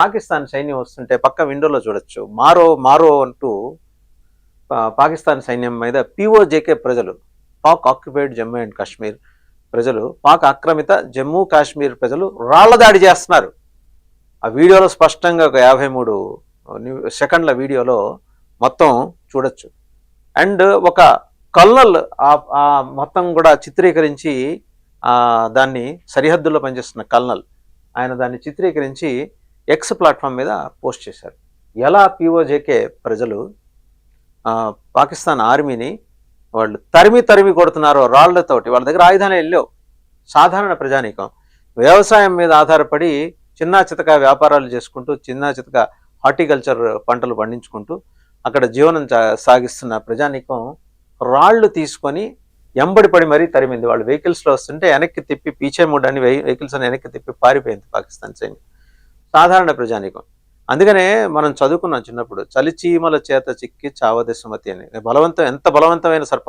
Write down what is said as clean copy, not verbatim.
పాకిస్తాన్ సైన్యం వస్తుంటే పక్క విండోలో చూడొచ్చు. మారో మారో అంటూ పాకిస్తాన్ సైన్యం మీద పీఓజేకే ప్రజలు, పాక్ ఆక్యుపైడ్ జమ్మూ అండ్ కాశ్మీర్ ప్రజలు, పాక్ ఆక్రమిత జమ్మూ కాశ్మీర్ ప్రజలు రాళ్ల దాడి చేస్తున్నారు. ఆ వీడియోలో స్పష్టంగా ఒక 53 సెకండ్ల వీడియోలో మొత్తం చూడొచ్చు. అండ్ ఒక కల్నల్ మొత్తం కూడా చిత్రీకరించి దాన్ని సరిహద్దుల్లో పనిచేస్తున్న కల్నల్ ఆయన దాన్ని చిత్రీకరించి ఎక్స్ ప్లాట్ఫామ్ మీద పోస్ట్ చేశారు. ఎలా పీఓజేకే ప్రజలు పాకిస్తాన్ ఆర్మీని వాళ్ళు తరిమి కొడుతున్నారో రాళ్లతోటి. వాళ్ళ దగ్గర ఆయుధాలు వెళ్ళావు. సాధారణ ప్రజానీకం వ్యవసాయం మీద ఆధారపడి చిన్నా చితక వ్యాపారాలు చేసుకుంటూ చిన్నా చితక హార్టికల్చర్ పంటలు పండించుకుంటూ అక్కడ జీవనం సాగిస్తున్న ప్రజానీకం రాళ్లు తీసుకొని ఎంబడి పడి మరీ తరిమింది. వాళ్ళు వెహికల్స్లో వస్తుంటే వెనక్కి తిప్పి పీచే మూడ్ అని వెహికల్స్ అని వెనక్కి తిప్పి పారిపోయింది పాకిస్తాన్ సైన్యం. సాధారణ ప్రజానీకం. అందుకనే మనం చదువుకున్నాం చిన్నప్పుడు, చలిచీమల చేత చిక్కి చావదే సుమతి అని. ఎంత బలవంతమైన సర్పం